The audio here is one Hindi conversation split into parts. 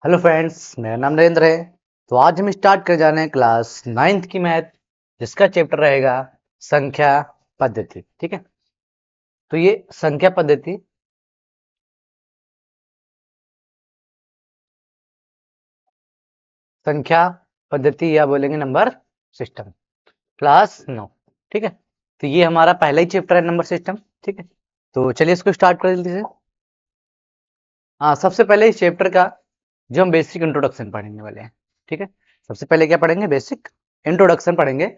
हेलो फ्रेंड्स, मेरा नाम नरेंद्र है। तो आज हम स्टार्ट कर जा रहे हैं क्लास 9th की मैथ, जिसका चैप्टर रहेगा संख्या पद्धति। ठीक है, तो ये संख्या पद्धति संख्या पद्धति या बोलेंगे नंबर सिस्टम, क्लास 9। ठीक है, तो ये हमारा पहला ही चैप्टर है, नंबर सिस्टम। ठीक है, तो चलिए इसको स्टार्ट कर जल्दी से। हाँ, सबसे पहले इस चैप्टर का जो हम बेसिक इंट्रोडक्शन पढ़ने वाले हैं। ठीक है, सबसे पहले क्या पढ़ेंगे? बेसिक इंट्रोडक्शन पढ़ेंगे।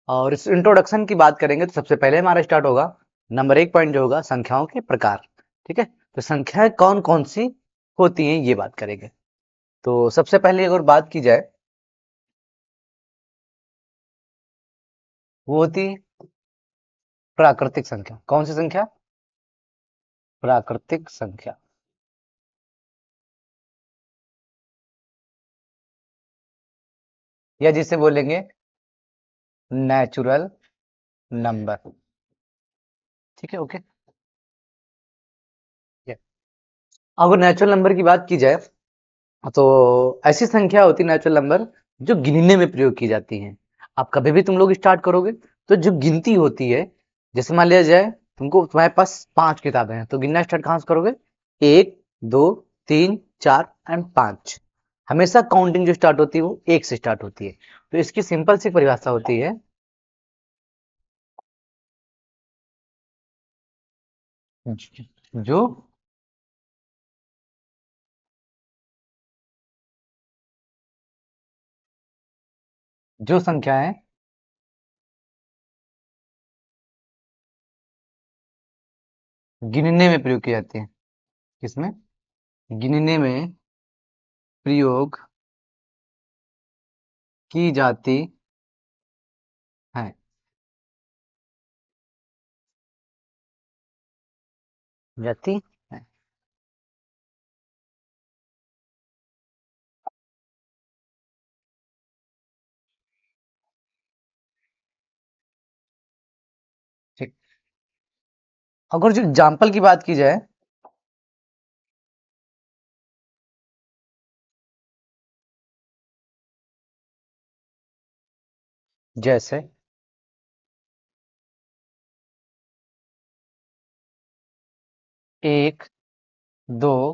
और इस इंट्रोडक्शन की बात करेंगे तो सबसे पहले हमारा स्टार्ट होगा नंबर 1 पॉइंट, जो होगा संख्याओं के प्रकार। ठीक है, तो संख्याएं कौन कौन सी होती हैं ये बात करेंगे। तो सबसे पहले अगर बात की जाए, वो होती है प्राकृतिक संख्या। कौन सी संख्या? प्राकृतिक संख्या, या जिसे बोलेंगे नेचुरल नंबर। ठीक है, ओके। अगर नेचुरल नंबर की बात की जाए तो ऐसी संख्या होती है नेचुरल नंबर जो गिनने में प्रयोग की जाती हैं। आप कभी भी तुम लोग स्टार्ट करोगे तो जो गिनती होती है, जैसे मान लिया जाए तुमको, तुम्हारे पास 5 किताबें हैं, तो गिनना स्टार्ट कहां से करोगे? 1, 2, 3, 4 एंड 5। हमेशा काउंटिंग जो स्टार्ट होती है वो 1 से स्टार्ट होती है। तो इसकी सिंपल सी परिभाषा होती है, जो जो संख्याएं गिनने में प्रयोग की जाती है। किसमें? गिनने में प्रयोग की है जाती है। ठीक, अगर जो एग्जाम्पल की बात की जाए, जैसे 1, 2,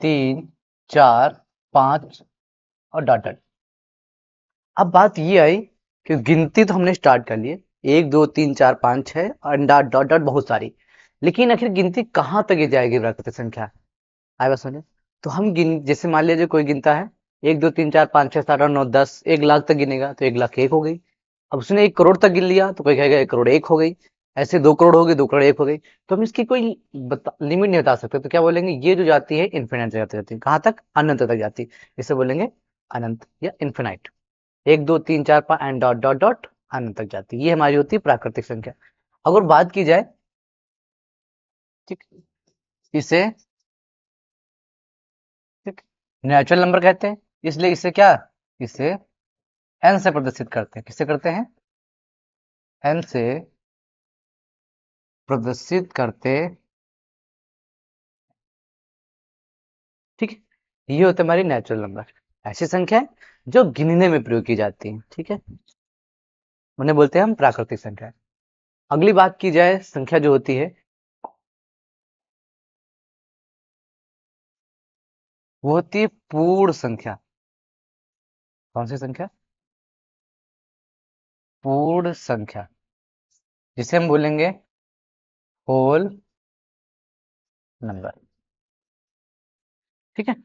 3, 4, 5 और डॉट डॉट। अब बात ये आई कि गिनती तो हमने स्टार्ट कर ली है, 1, 2, 3, 4, 5, 6 और डॉट डॉट डॉट बहुत सारी। लेकिन आखिर गिनती कहाँ तक ये जाएगी प्राकृतिक संख्या? आए बात समझे? तो हम गिन, जैसे मान लीजिए कोई गिनता है 1, 2, 3, 4, 5, 6, 7, 8, 9, 10, 1 लाख तक गिनेगा तो 1 लाख एक हो गई। अब उसने 1 करोड़ तक गिन लिया तो कोई कहेगा 1 करोड़ एक हो गई। ऐसे 2 करोड़ हो गई, 2 करोड़ एक हो गई। तो हम इसकी कोई लिमिट नहीं बता सकते, तो क्या बोलेंगे? ये जो जाती है इन्फिनाइट जाती जाती है। कहाँ तक? अनंत तक जाती है। इसे बोलेंगे अनंत या infinite. 1, 2, 3, 4, 5 and dot dot dot अनंत तक जाती है। ये हमारी होती है प्राकृतिक संख्या। अगर बात की जाए, ठीक, इसे, ठीक, नेचुरल नंबर कहते हैं। इसलिए इसे क्या, इसे एन से प्रदर्शित करते हैं। किससे करते हैं? एन से प्रदर्शित करते। ठीक है, ये होते हमारी नेचुरल नंबर, ऐसी संख्या है जो गिनने में प्रयोग की जाती है। ठीक है, उन्हें बोलते हैं हम प्राकृतिक संख्या। अगली बात की जाए, संख्या जो होती है वो होती है पूर्ण संख्या। कौन सी संख्या? पूर्ण संख्या, जिसे हम बोलेंगे होल नंबर। ठीक है,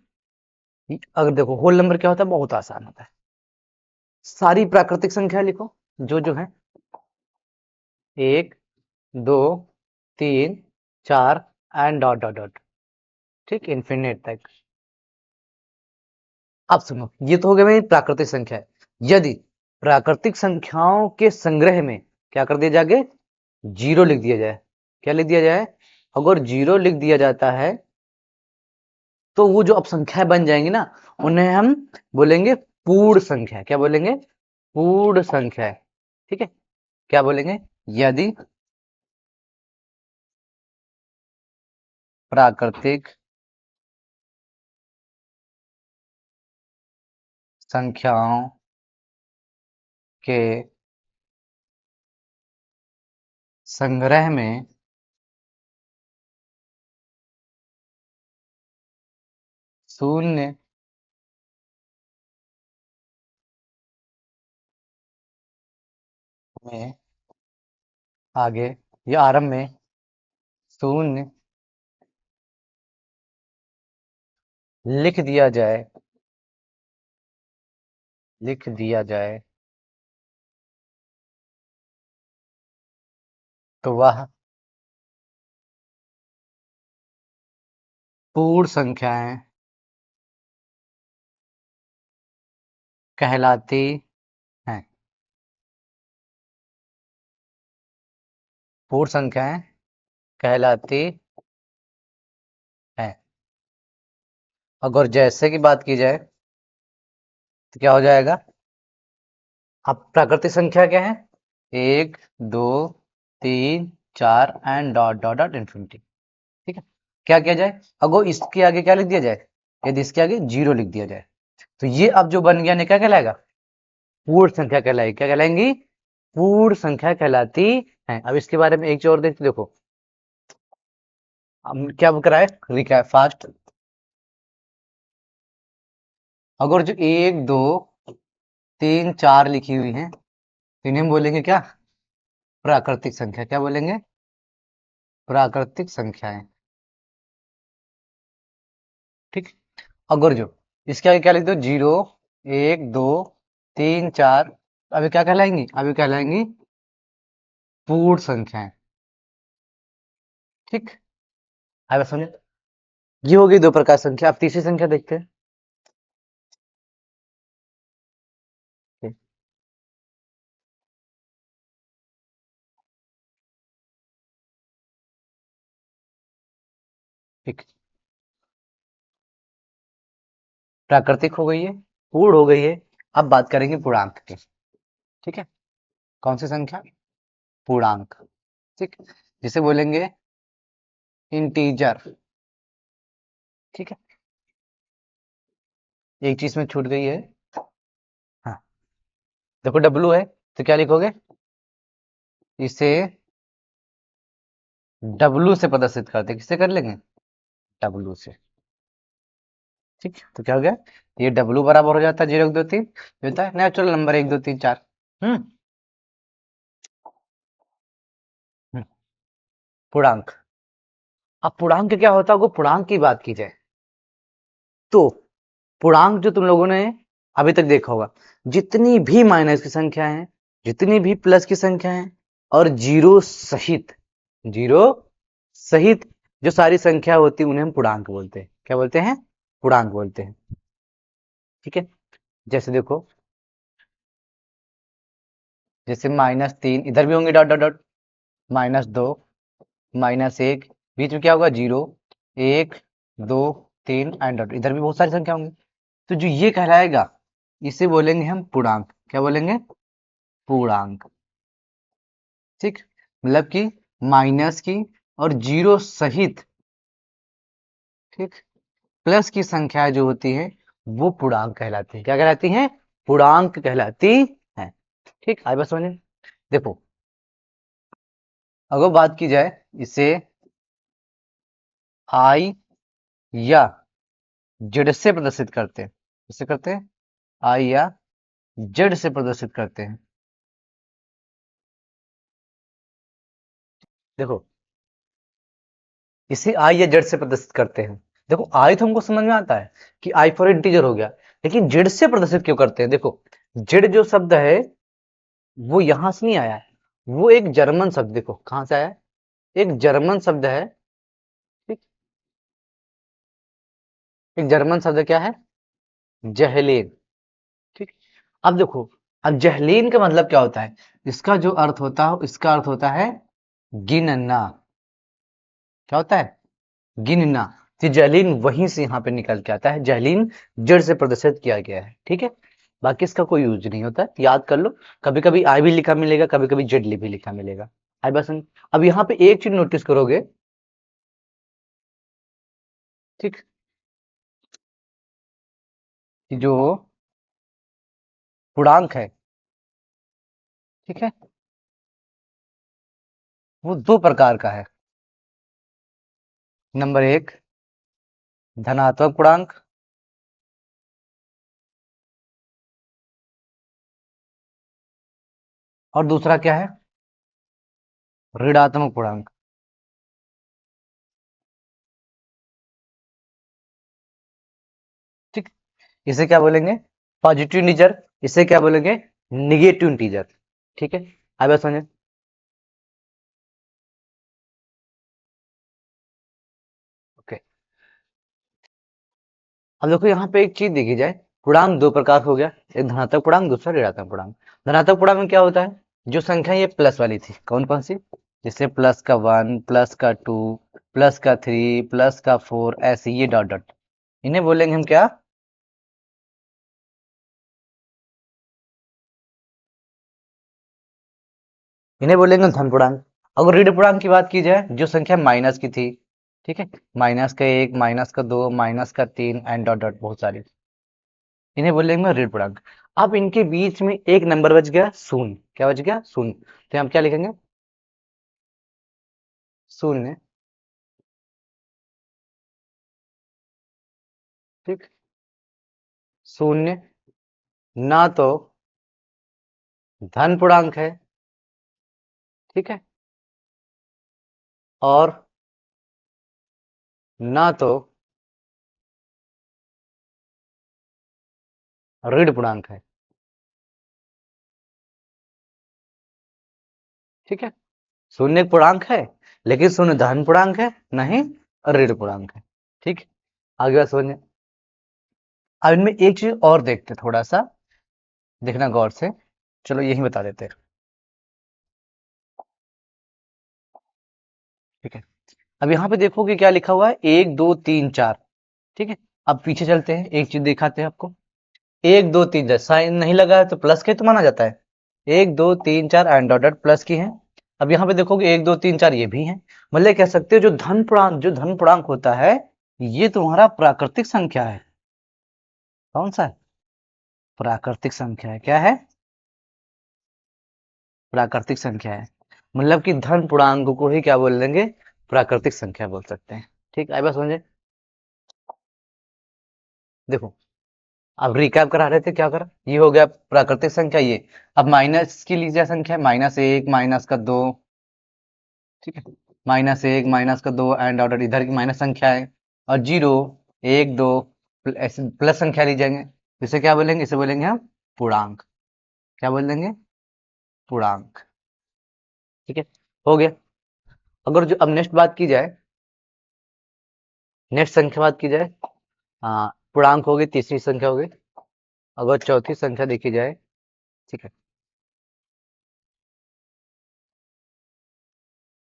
अगर देखो होल नंबर क्या होता है, बहुत आसान होता है। सारी प्राकृतिक संख्या लिखो जो है, 1, 2, 3, 4 एंड डॉट डॉट डॉट। ठीक, इन्फिनिट तक। अब सुनो, ये तो हो गया मेरी प्राकृतिक संख्या है। यदि प्राकृतिक संख्याओं के संग्रह में क्या कर दिया जाए? जीरो लिख दिया जाए। क्या लिख दिया जाए? अगर जीरो लिख दिया जाता है तो वो जो अब संख्याएं बन जाएंगी ना, उन्हें हम बोलेंगे पूर्ण संख्या। क्या बोलेंगे? पूर्ण संख्या। ठीक है, क्या बोलेंगे? यदि प्राकृतिक संख्याओं के संग्रह में शून्य में आगे या आरंभ में शून्य लिख दिया जाए तो वह पूर्ण संख्याएं कहलाती हैं। पूर्ण संख्याएं कहलाती हैं। अगर जैसे की बात की जाए तो क्या हो जाएगा? अब प्राकृतिक संख्या क्या है? 1 2 3 4 and dot dot dot infinity. ठीक है, क्या किया जाए? अगर इसके आगे क्या लिख दिया जाए? यदि इसके आगे 0 लिख दिया जाए तो ये अब जो बन गया ने क्या कहलाएगा? पूर्ण संख्या कहलाएगी। क्या कहलाएंगी? पूर्ण संख्या कहलाती है। अब इसके बारे में एक चीज और देखते, देखो हम क्या कराए, रिकैप फास्ट। अगर जो 1 2 3 4 लिखी हुई है तो इन्हें हम बोलेंगे क्या? प्राकृतिक संख्या। क्या बोलेंगे? प्राकृतिक संख्याएं। ठीक, अगर जो इसके आगे क्या लिख दो, 0 1 2 3 4, अभी क्या कहलाएंगी? अभी कहलाएंगी पूर्ण संख्याएं। ठीक, अब समझे? ये होगी दो प्रकार संख्या। अब तीसरी संख्या देखते हैं। ठीक, ठीक, प्राकृतिक हो गई है, पूर्ण हो गई है। अब बात करेंगे पूर्णांक की। ठीक है, कौन सी संख्या? पूर्णांक। ठीक, जिसे बोलेंगे इंटीजर। ठीक है, एक चीज में छूट गई है। हाँ, देखो डब्लू है तो क्या लिखोगे? इसे डब्लू से प्रदर्शित करते, किससे कर लेंगे? डब्लू से। ठीक, तो क्या हो गया? ये डब्लू बराबर हो जाता है 0 1 2 3, होता है नेचुरल नंबर 1 2 3 4। हम्म हम्म, पूर्णांक। अब पूर्णांक क्या होता है? वो पूर्णांक की बात की जाए तो पूर्णांक जो तुम लोगों ने अभी तक देखा होगा, जितनी भी माइनस की संख्या है, जितनी भी प्लस की संख्या है, और जीरो सहित जो सारी संख्या होती है उन्हें हम पूर्णांक बोलते हैं। क्या बोलते हैं? पूर्णांक बोलते हैं। ठीक है, जैसे देखो, जैसे -3 इधर भी होंगे डॉट डॉट डॉट, -2 -1, बीच में क्या होगा? 0 1 2 3 एंड डॉट, इधर भी बहुत सारी संख्या होंगी। तो जो ये कहलाएगा इसे बोलेंगे हम पूर्णांक। क्या बोलेंगे? पूर्णांक। ठीक, मतलब कि माइनस की और 0 सहित, ठीक, प्लस की संख्या जो होती है वो पूर्णांक कहलाती है। क्या कहलाती है? पूर्णांक कहलाती है। ठीक, आई बस समझे? देखो, अगर बात की जाए इसे आई या जेड से प्रदर्शित करते हैं, किससे करते हैं? आई या जेड से प्रदर्शित करते हैं। देखो, इसे आई या जेड से प्रदर्शित करते हैं। देखो, आई तो हमको समझ में आता है कि आई फॉर इंटीजर हो गया, लेकिन जेड से प्रदर्शित क्यों करते हैं? देखो, जेड जो शब्द है वो यहां से नहीं आया है, वो एक जर्मन शब्द, देखो कहां से आया है, एक जर्मन शब्द है। ठीक, एक जर्मन शब्द क्या है? जहलीन। ठीक, अब देखो, अब जहलीन का मतलब क्या होता है? इसका जो अर्थ होता है, इसका अर्थ होता है गिनना। क्या होता है? गिनना। तो जहलीन वहीं से यहाँ पे निकल के आता है, जहलीन जड़ से प्रदर्शित किया गया है। ठीक है, बाकी इसका कोई यूज नहीं होता है, याद कर लो। कभी कभी आई भी लिखा मिलेगा, कभी कभी जेड भी लिखा मिलेगा। आई बस। अब यहाँ पे एक चीज नोटिस करोगे, ठीक, कि जो पूर्णांक है, ठीक है, वो दो प्रकार का है। नंबर एक, धनात्मक पूर्णांक, और दूसरा क्या है, ऋणात्मक पूर्णांक। ठीक, इसे क्या बोलेंगे, पॉजिटिव इंटीजर, इसे क्या बोलेंगे, निगेटिव इंटीजर। ठीक है, अब बात समझे। ओके, अब देखो यहाँ पे एक चीज देखी जाए, पूर्णांक दो प्रकार हो गया, एक धनात्मक पूर्णांक, दूसरा ऋणात्मक पूर्णांक। धनात्मक पूर्णांक में क्या होता है, जो संख्या ये प्लस वाली थी, कौन कौन सी, जैसे प्लस का 1, प्लस का 2, प्लस का 3, प्लस का 4, ऐसे ये डॉट डॉट, इन्हें बोलेंगे हम क्या, इन्हें बोलेंगे धन पूर्णांक। अगर ऋण पूर्णांक की बात की जाए, जो संख्या माइनस की थी, ठीक है, माइनस का 1, माइनस का 2, माइनस का 3 एंड डॉट डॉट बहुत सारी, इन्हें बोलेंगे ऋण पूर्णांक। अब इनके बीच में एक नंबर बच गया शून्य, क्या बच गया, शून्य, तो हम क्या लिखेंगे, शून्य। ठीक, शून्य ना तो धन पूर्णांक है, ठीक है, और ना तो ऋण पूर्णांक है। ठीक है, शून्य एक पूर्णांक है, लेकिन शून्य धन पूर्णांक है नहीं, ऋण पूर्णांक है। ठीक, आगे बात समझिए। अब इनमें एक चीज और देखते, थोड़ा सा देखना गौर से, चलो यही बता देते हैं। ठीक है, अब यहाँ पे देखो कि क्या लिखा हुआ है, 1 2 3 4। ठीक है, अब पीछे चलते हैं, एक चीज दिखाते हैं आपको। 1 2 3 4 साइन नहीं लगा है तो प्लस के तो माना जाता है, 1 2 3 4 एंड डॉट डॉट प्लस की है। अब यहाँ पे देखोगे 1 2 3 4 ये भी है, मतलब कह सकते हो जो धन पूर्णांक होता है, ये तुम्हारा प्राकृतिक संख्या है। कौन सा है, प्राकृतिक संख्या है, क्या है, प्राकृतिक संख्या है, मतलब कि धन पूर्णांक को ही क्या बोल देंगे, प्राकृतिक संख्या बोल सकते हैं। ठीक है, बस समझे। देखो, अब रिकैप करा रहे थे, क्या करा, ये हो गया प्राकृतिक संख्या ये। अब माइनस की लीजिए संख्या, -1, -2, ठीक है, -1, -2 एंड ऑर्डर इधर की माइनस संख्या है, और 0 1 2 ऐसे प्लस संख्या ली जाएंगे, इसे क्या बोलेंगे, इसे बोलेंगे हम पूर्णांक। क्या बोल देंगे, पूर्णांक। ठीक है, हो गया। अगर जो अब नेक्स्ट बात की जाए, नेक्स्ट संख्या बात की जाए, हाँ, पूर्णांक हो गई, तीसरी संख्या हो गई। अगर चौथी संख्या देखी जाए, ठीक है,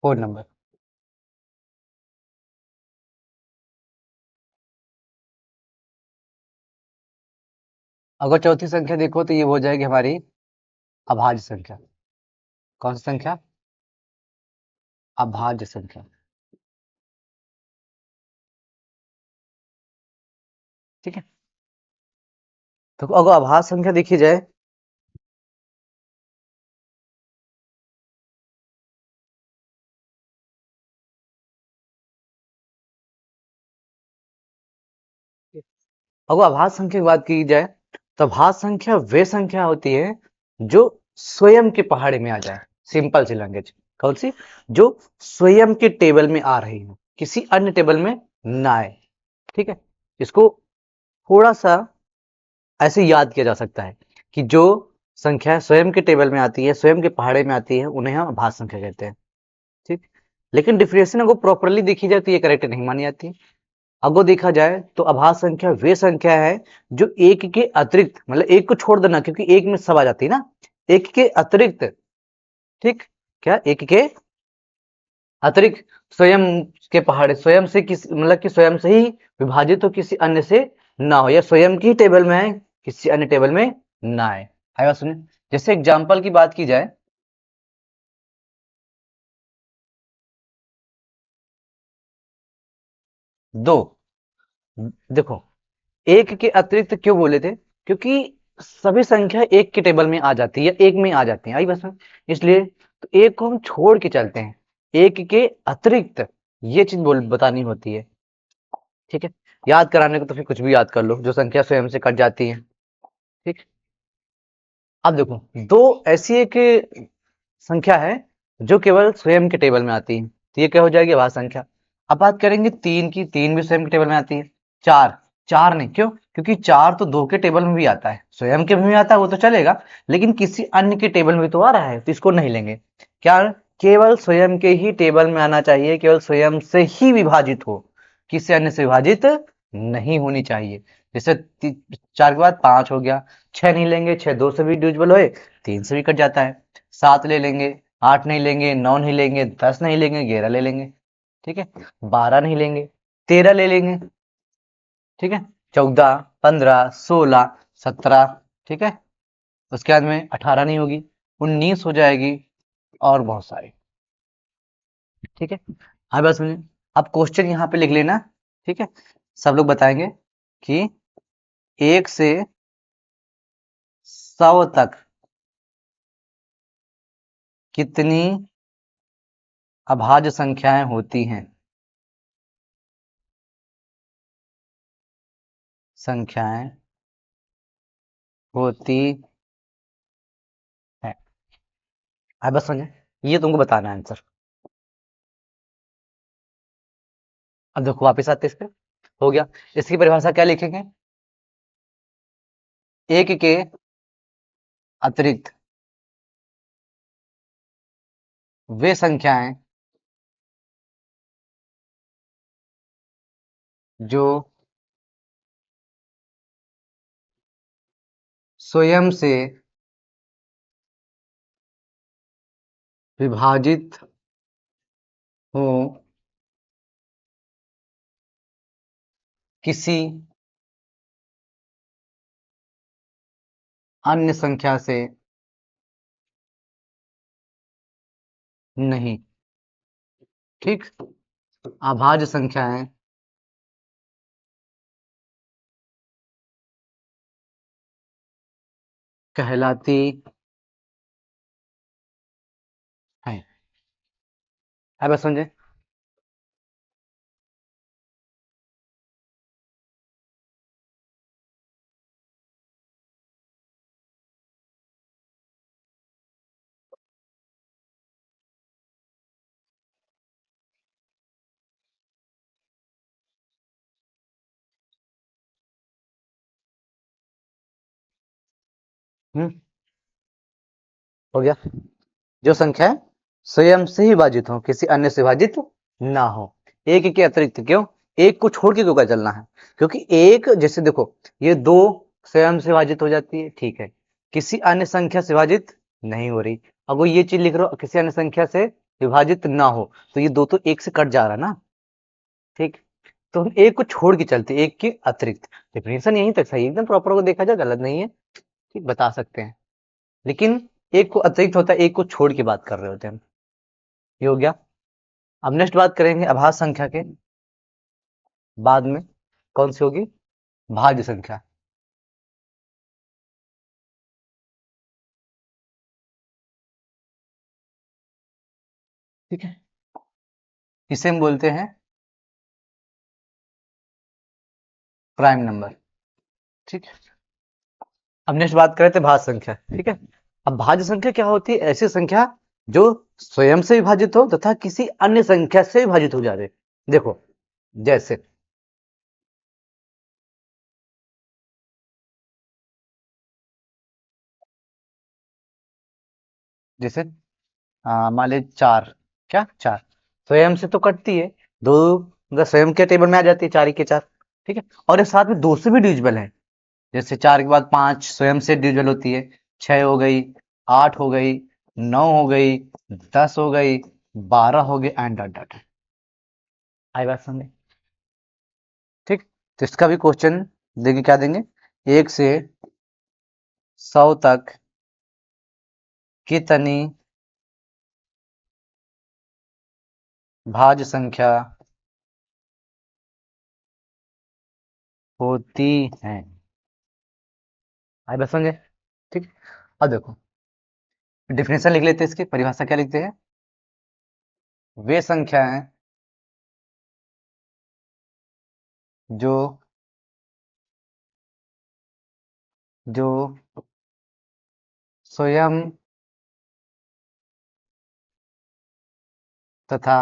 4 नंबर। अगर चौथी संख्या देखो तो ये हो जाएगी हमारी अभाज्य संख्या। कौन सी संख्या, अभाज्य संख्या। ठीक है, तो अगर अभाज्य संख्या देखी जाए, अगर अभाज्य संख्या की बात की जाए, तो अभाज्य संख्या वे संख्या होती है जो स्वयं के पहाड़े में आ जाए। सिंपल सी लैंग्वेज, कौन सी, जो स्वयं के टेबल में आ रही है, किसी अन्य टेबल में ना आए। ठीक है, इसको थोड़ा सा ऐसे याद किया जा सकता है कि जो संख्या स्वयं के टेबल में आती है, स्वयं के पहाड़े में आती है, उन्हें हम अभाज्य संख्या कहते हैं। ठीक, लेकिन डिफरेंशिएशन अगर प्रॉपरली देखी जाए तो ये करेक्ट नहीं मानी जाती। अगर देखा जाए तो अभाज्य संख्या वे संख्या है जो एक के अतिरिक्त, मतलब एक को छोड़ देना, क्योंकि एक में सब आ जाती है ना, एक के अतिरिक्त, ठीक, क्या, एक के अतिरिक्त स्वयं के पहाड़े, स्वयं से किसी, मतलब कि स्वयं से ही विभाजित हो, किसी अन्य से ना हो, या स्वयं की टेबल में है, किसी अन्य टेबल में ना आए। है बात सुनिए, जैसे एग्जाम्पल की बात की जाए, 2, देखो, एक के अतिरिक्त क्यों बोले थे, क्योंकि सभी संख्या एक के टेबल में आ जाती है, एक में आ जाती है, आई बस में। इसलिए तो एक को हम छोड़ के चलते हैं, एक के अतिरिक्त ये चीज बतानी होती है। ठीक है, याद कराने को तो फिर कुछ भी याद कर लो, जो संख्या स्वयं से कट जाती है। ठीक, अब देखो दो ऐसी एक संख्या है जो केवल स्वयं के टेबल में आती है, तो ये क्या हो जाएगी, अभाज्य संख्या। अब बात करेंगे तीन की, तीन भी स्वयं के टेबल में आती है। चार, चार नहीं, क्यों, क्योंकि चार तो दो के टेबल में भी आता है, स्वयं के भी आता है वो तो चलेगा, लेकिन किसी अन्य के टेबल में तो आ रहा है, तो इसको नहीं लेंगे। क्या, केवल स्वयं के ही टेबल में आना चाहिए, केवल स्वयं से ही विभाजित हो, किसी अन्य से विभाजित नहीं होनी चाहिए। जैसे चार के बाद पांच हो गया, छह नहीं लेंगे, छह दो से भी डिविजिबल होए, तीन से भी कट जाता है। सात ले लेंगे, आठ नहीं लेंगे, नौ नहीं लेंगे, 10 नहीं लेंगे, 11 ले लेंगे। ठीक है, 12 नहीं लेंगे, 13 ले लेंगे। ठीक है, 14, 15, 16, 17। ठीक है, उसके बाद में 18 नहीं होगी, 19 हो जाएगी, और बहुत सारी। ठीक है, हाँ बस में अब क्वेश्चन यहाँ पे लिख लेना। ठीक है, सब लोग बताएंगे कि 1 से 100 तक कितनी अभाज्य संख्याएं होती हैं। संख्याएं होती है, हाँ बस समझे, ये तुमको बताना है आंसर। अब देखो वापस आते इस पे, हो गया। इसकी परिभाषा क्या लिखेंगे, एक के अतिरिक्त वे संख्याएं जो स्वयं से विभाजित हो किसी अन्य संख्या से नहीं। ठीक, अभाज्य संख्याएं कहलाती हैं। है बस समझे। हो गया, जो संख्या स्वयं से ही विभाजित हो, किसी अन्य से विभाजित ना हो, एक के अतिरिक्त, क्यों, एक को छोड़ के क्यों का चलना है, क्योंकि एक जैसे देखो ये दो स्वयं से विभाजित हो जाती है, ठीक है, किसी अन्य संख्या से विभाजित नहीं हो रही। अगर ये चीज लिख रहे हो किसी अन्य संख्या से विभाजित ना हो, तो ये दो तो एक से कट जा रहा है ना। ठीक, तो हम एक को छोड़ के चलते, एक के अतिरिक्त। डेफिनेशन यहीं तक सही, एकदम प्रॉपर को देखा जाए गलत नहीं है, ठीक, बता सकते हैं, लेकिन एक को अतिरिक्त होता है, एक को छोड़ के बात कर रहे होते हैं हम। ये हो गया। अब नेक्स्ट बात करेंगे अभाज्य संख्या के बाद में, कौन सी होगी, भाज्य संख्या। ठीक है, इसे हम बोलते हैं प्राइम नंबर। ठीक है, अब नेक्स्ट बात करें थे भाज्य संख्या। ठीक है, अब भाज्य संख्या क्या होती है, ऐसी संख्या जो स्वयं से विभाजित हो तथा किसी अन्य संख्या से विभाजित हो जाए। देखो जैसे जैसे मान लीजिए चार, क्या चार स्वयं से तो कटती है, दो मतलब स्वयं के टेबल में आ जाती है, चार ही के चार। ठीक है, और ये साथ में दो से भी डिविजिबल है, जैसे चार के बाद पांच स्वयं से डिविजिबल होती है, छह हो गई, आठ हो गई, नौ हो गई, 10 हो गई, 12 हो गई, एंड डॉट डॉट। आई बात समझे। ठीक, तो इसका भी क्वेश्चन देंगे, क्या देंगे, 1 से 100 तक कितनी भाज्य संख्या होती है। आई बस समझे। ठीक। अब देखो डिफिनेशन लिख लेते हैं, इसकी परिभाषा क्या लिखते हैं। वे संख्याएं जो जो स्वयं तथा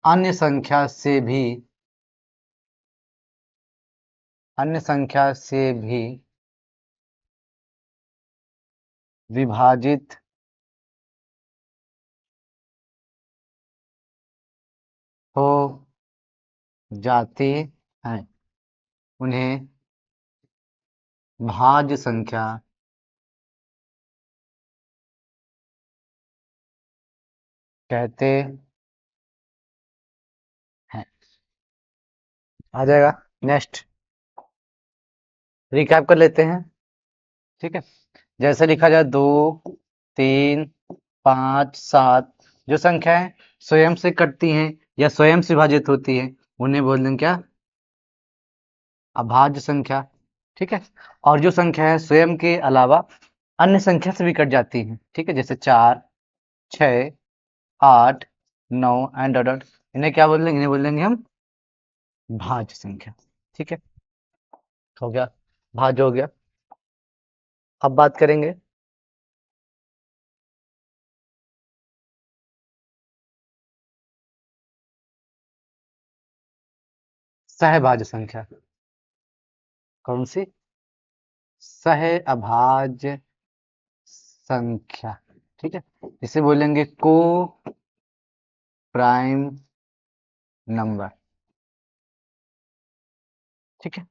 अन्य संख्या से भी विभाजित हो जाती हैं, उन्हें भाज्य संख्या कहते हैं। आ जाएगा। नेक्स्ट रिकैप कर लेते हैं। ठीक है। जैसे लिखा जाए 2, 3, 5, 7 जो संख्याएं स्वयं से कटती हैं या स्वयं से विभाजित होती है उन्हें बोल देंगे क्या, अभाज्य संख्या। ठीक है। और जो संख्या है स्वयं के अलावा अन्य संख्या से भी कट जाती है, ठीक है, जैसे 4, 6, 8, 9 एंड डॉट, इन्हें क्या बोल देंगे, इन्हें बोल देंगे हम भाज्य संख्या। ठीक है। हो गया, भाज्य हो गया। अब बात करेंगे सहभाज्य संख्या। कौन सी, सह अभाज्य संख्या। ठीक है। इसे बोलेंगे को प्राइम नंबर। ठीक है।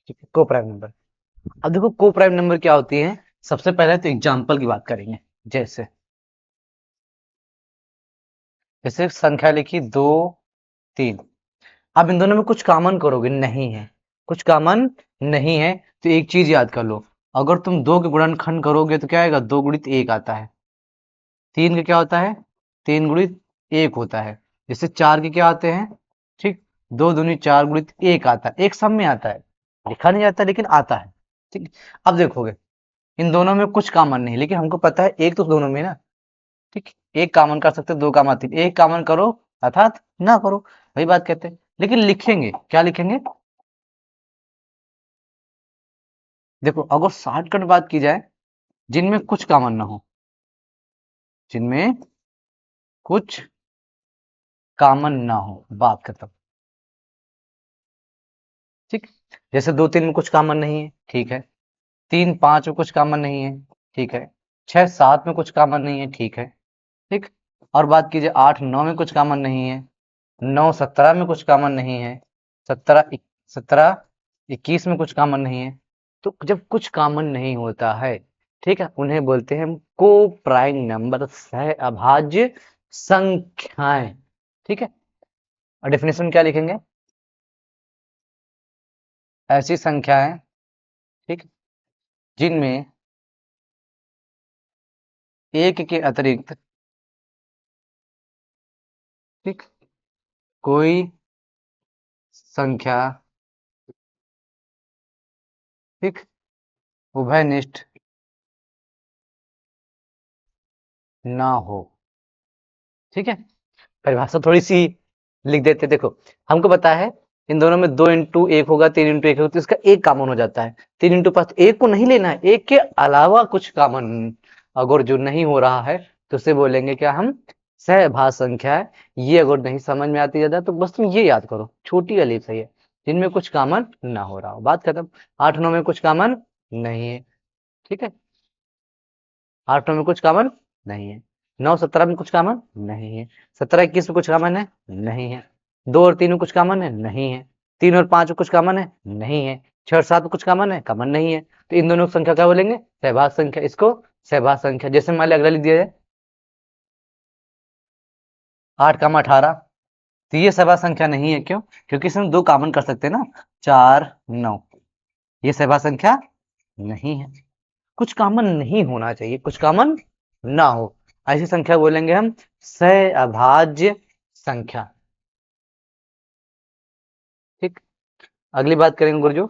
ठीक है, को प्राइम नंबर। अब देखो को प्राइम नंबर क्या होती है। सबसे पहले तो एग्जांपल की बात करेंगे। जैसे जैसे संख्या लिखी 2, 3। अब इन दोनों में कुछ कॉमन करोगे, नहीं है, कुछ कॉमन नहीं है, तो एक चीज याद कर लो, अगर तुम 2 के गुणनखंड करोगे तो क्या आएगा, 2 गुणित 1 आता है। 3 का क्या होता है, 3 गुणित 1 होता है। जैसे 4 के क्या आते हैं, ठीक, 2 दूनी 4 गुणित 1 आता है, एक सब में आता है, लिखा नहीं जाता लेकिन आता है। ठीक। अब देखोगे इन दोनों में कुछ कॉमन नहीं, लेकिन हमको पता है एक तो दोनों में ना। ठीक। एक कॉमन कर सकते, दो कॉमन 3, एक कॉमन करो अर्थात ना करो, वही बात कहते हैं। लेकिन लिखेंगे क्या, लिखेंगे, देखो अगर शॉर्टकट बात की जाए, जिनमें कुछ कॉमन ना हो, जिनमें कुछ कॉमन ना हो, बात खत्म। ठीक। जैसे 2, 3 में कुछ कॉमन नहीं है, ठीक है, 3, 5 में कुछ कॉमन नहीं है, ठीक है, 6, 7 में कुछ कॉमन नहीं है, ठीक है। ठीक। और बात कीजिए 8, 9 में कुछ कॉमन नहीं है, 9, 17 में कुछ कॉमन नहीं है, 17, 21 में कुछ कॉमन नहीं है। तो जब कुछ कॉमन नहीं होता है, ठीक है, उन्हें बोलते हैं हम को प्राइम नंबर, सह अभाज्य संख्याएं। ठीक है। और डेफिनेशन क्या लिखेंगे, ऐसी संख्याएं, ठीक, जिनमें एक के अतिरिक्त, ठीक, कोई संख्या, ठीक, उभयनिष्ठ ना हो। ठीक है। परिभाषा थोड़ी सी लिख देते, देखो हमको पता है इन दोनों में 2 × 1 होगा, 3 × 1 होगा, तो इसका एक कॉमन हो जाता है। 3 × 5, एक को नहीं लेना है, एक के अलावा कुछ कॉमन अगर जो नहीं हो रहा है तो उसे बोलेंगे क्या हम, सहभाज्य संख्या है। ये अगर नहीं समझ में आती ज्यादा तो बस तुम ये याद करो, छोटी वाली सही है, जिनमें कुछ कॉमन ना हो रहा हो, बात खत्म। 8, 9 में कुछ कॉमन नहीं है, ठीक है, 8, 9 में कुछ कॉमन नहीं है, 9, 17 में कुछ कॉमन नहीं है, 17, 21 में कुछ कॉमन है, नहीं है, 2 और 3 में कुछ कॉमन है, नहीं है, 3 और 5 में कुछ कॉमन है, नहीं है, 6 और 7 में कुछ कॉमन है, कॉमन नहीं है। तो इन दोनों की संख्या क्या बोलेंगे, सहभाज्य संख्या। इसको सहभाज्य संख्या। जैसे मान लिया अगला लिख दिया जाए 8, 18, तो ये सहभाज्य संख्या नहीं है, क्यों, क्योंकि इसमें 2 कॉमन कर सकते हैं ना, 4, 9, ये सहभाज्य संख्या नहीं है। कुछ कॉमन नहीं होना चाहिए, कुछ कॉमन ना हो, ऐसी संख्या बोलेंगे हम सहअभाज्य संख्या। ठीक, अगली बात करेंगे गुरुजू,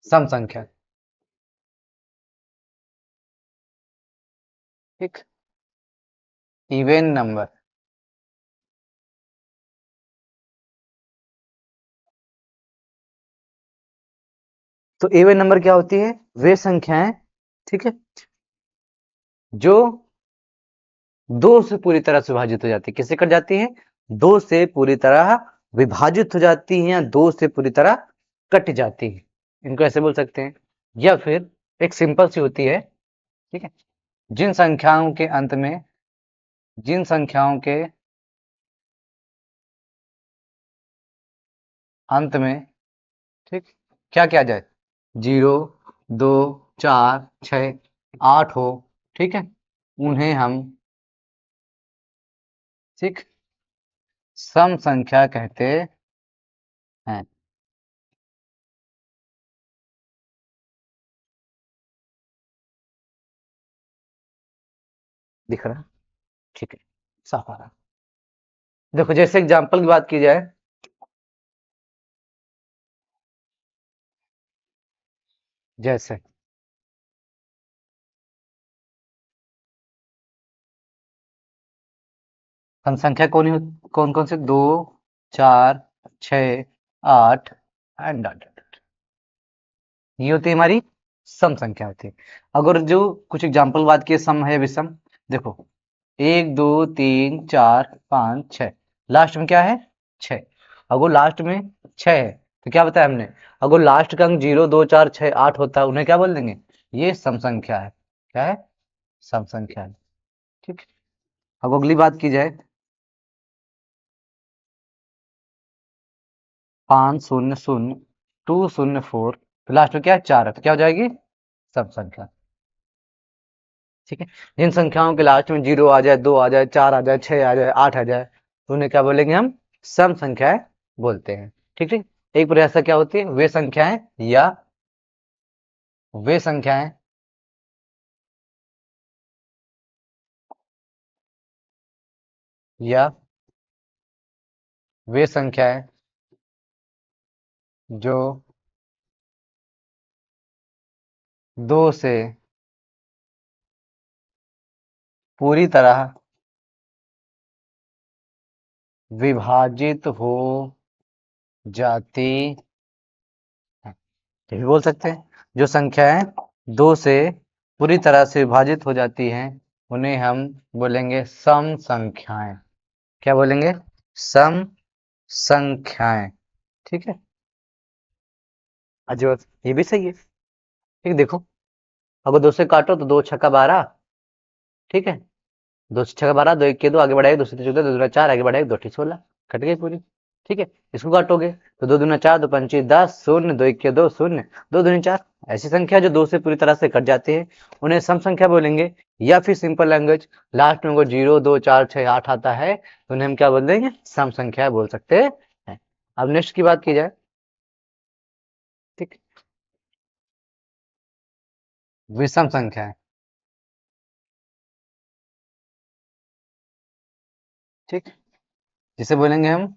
सम संख्या। ठीक, इवन नंबर। तो इवन नंबर क्या होती है? वे संख्याएं, ठीक है, जो दो से पूरी तरह से विभाजित हो जाती है। किससे कट जाती है? दो से पूरी तरह विभाजित हो जाती है या दो से पूरी तरह कट जाती है, इनको ऐसे बोल सकते हैं। या फिर एक सिंपल सी होती है, ठीक है, जिन संख्याओं के अंत में, जिन संख्याओं के अंत में, ठीक, क्या क्या आ जाए? 0, 2, 4, 6, 8 हो, ठीक है, उन्हें हम, ठीक, सम संख्या कहते हैं। दिख रहा है? ठीक है, साफ आ रहा है। देखो जैसे एग्जांपल की बात की जाए, जैसे सम संख्या कौन कौन से? 2, 4, 6, 8 एंड डॉट डॉट डॉट। ये होती है हमारी सम संख्या होती है। अगर जो कुछ एग्जांपल बात की सम है विषम, देखो 1, 2, 3, 4, 5, 6, लास्ट में क्या है? 6। अगर लास्ट में 6 है तो क्या बताया हमने? अगर लास्ट का अंक 0, 2, 4, 6, 8 होता है, उन्हें क्या बोल देंगे? ये सम संख्या है। क्या है? सम संख्या है। ठीक है, अब अगली बात की जाए, 500 204, तो लास्ट में क्या है? 4 है, तो क्या हो जाएगी? सम संख्या। ठीक है, जिन संख्याओं के लास्ट में 0 आ जाए, 2 आ जाए, 4 आ जाए, 6 आ जाए, 8 आ जाए, तो उन्हें क्या बोलेंगे हम? सम संख्याएं बोलते हैं। ठीक ठीक, एक परिभाषा क्या होती है? वे संख्याएं या वे संख्याएं या वे संख्याएं जो दो से पूरी तरह विभाजित हो जाती है, ये भी बोल सकते हैं। जो संख्याएं दो से पूरी तरह से विभाजित हो जाती हैं, उन्हें हम बोलेंगे सम संख्याएं। क्या बोलेंगे? सम संख्याएं। ठीक है, अजय ये भी सही है। ठीक, देखो अगर दो से काटो तो 2 छक्का 12, ठीक है, 2 छक्का 12, 2 1 2, आगे बढ़ाएगा 2 से 14, 2 दूना 4, आगे बढ़ाएगा 2 ठीक 16, कट गई पूरी। ठीक है, इसको काटोगे तो 2 दूना 4, 2 पंचे 10, शून्य, 2 1 2 शून्य, 2 दूनी 4। ऐसी संख्या जो दो से पूरी तरह से कट जाती है, उन्हें सम संख्या बोलेंगे। या फिर सिंपल लैंग्वेज, लास्ट में अगर 0, 2, 4, 6, 8 आता है तो उन्हें हम क्या बोल देंगे? सम संख्या बोल सकते हैं। अब नेक्स्ट की बात की जाए, ठीक, विषम संख्या है। ठीक, जिसे बोलेंगे हम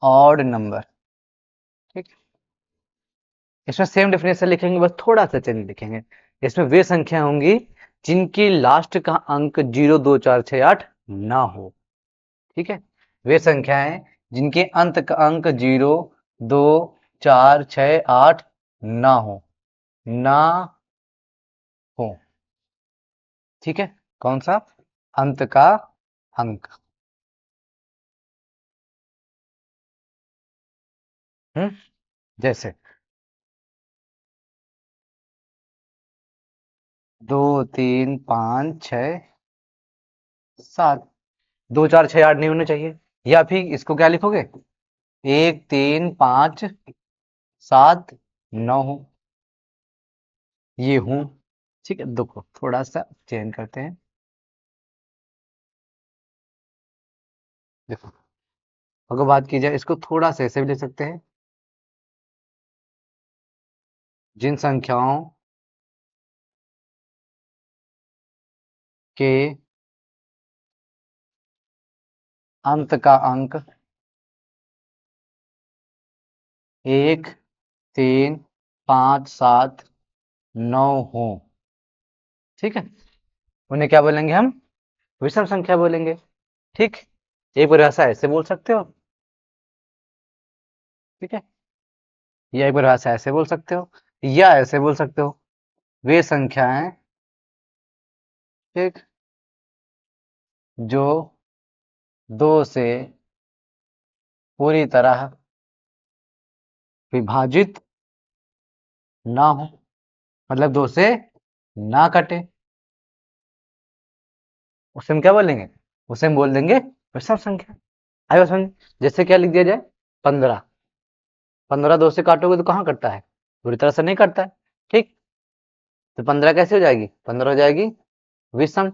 ऑड नंबर। ठीक, इसमें सेम डेफिनेशन लिखेंगे, बस थोड़ा सा चेंज लिखेंगे। इसमें वे संख्या होंगी जिनकी लास्ट का अंक 0, 2, 4, 6, 8 ना हो। ठीक है, वे संख्याएं जिनके अंत का अंक 0, 2, 4, 6, 8 ना हो, ना हो। ठीक है, कौन सा? अंत का अंक। जैसे 2, 3, 5, 6, 7, 2, 4, 6, 8 नहीं होने चाहिए। या फिर इसको क्या लिखोगे? 1, 3, 5, 7, 9 हो, ये हूं। ठीक है, देखो थोड़ा सा चेंज करते हैं। देखो अगर बात की जाए, इसको थोड़ा सा ऐसे भी ले सकते हैं, जिन संख्याओं के अंत का अंक 1, 3, 5, 7, 9 हो, ठीक है, उन्हें क्या बोलेंगे हम? विषम संख्या बोलेंगे। ठीक, एक परिभाषा ऐसे बोल सकते हो, ठीक है, या एक परिभाषा ऐसे बोल सकते हो, या ऐसे बोल सकते हो, वे संख्याएं, ठीक, जो 2 से पूरी तरह विभाजित ना हो, मतलब 2 से ना कटे, उसे हम क्या बोलेंगे? उसे हम बोल देंगे विषम संख्या। आइए समझ, जैसे क्या लिख दिया जाए, 15, 15 2 से काटोगे तो कहाँ कटता है? पूरी तरह से नहीं कटता है, ठीक, तो 15 कैसे हो जाएगी? 15 हो जाएगी विषम,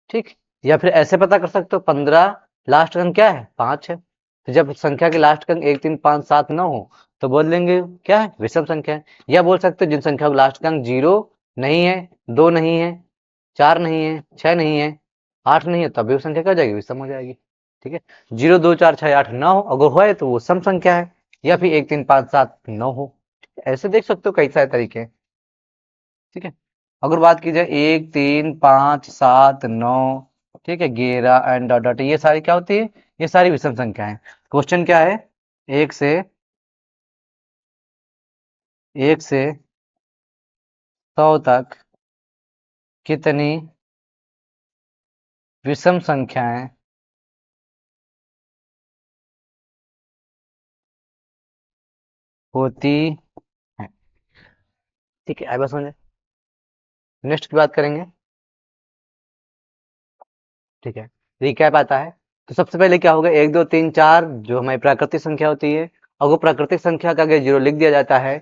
ठीक, या फिर ऐसे पता कर सकते हो, 15 लास्ट अंक क्या है? 5 है, तो जब संख्या के लास्ट अंक 1, 3, 5, 7, 9 हो तो बोल देंगे क्या है? विषम संख्या है। या बोल सकते हो जिन संख्या का लास्ट अंक 0 नहीं है, 2 नहीं है, 4 नहीं है, 6 नहीं है, 8 नहीं है, तब भी वो संख्या क्या हो जाएगी? विषम हो जाएगी, ठीक है, 0, 2, 4, 6, 8, 9 अगर हो तो वो सम संख्या है, या फिर 1, 3, 5, 7, 9 हो, ऐसे देख सकते हो कई सारे तरीके हैं, ठीक है। अगर बात की जाए 1, 3, 5, 7, 9, ठीक है, 11 एंड डॉट डॉट, ये सारी क्या होती है? ये सारी विषम संख्या है। क्वेश्चन क्या है? एक से 100 तक कितनी विषम संख्याएं होती हैं? ठीक है, आई बात समझे, नेक्स्ट की बात करेंगे, ठीक है, रिकैप आता है। तो सबसे पहले क्या होगा, 1, 2, 3, 4 जो हमारी प्राकृतिक संख्या होती है, अगर प्राकृतिक संख्या का अगर 0 लिख दिया जाता है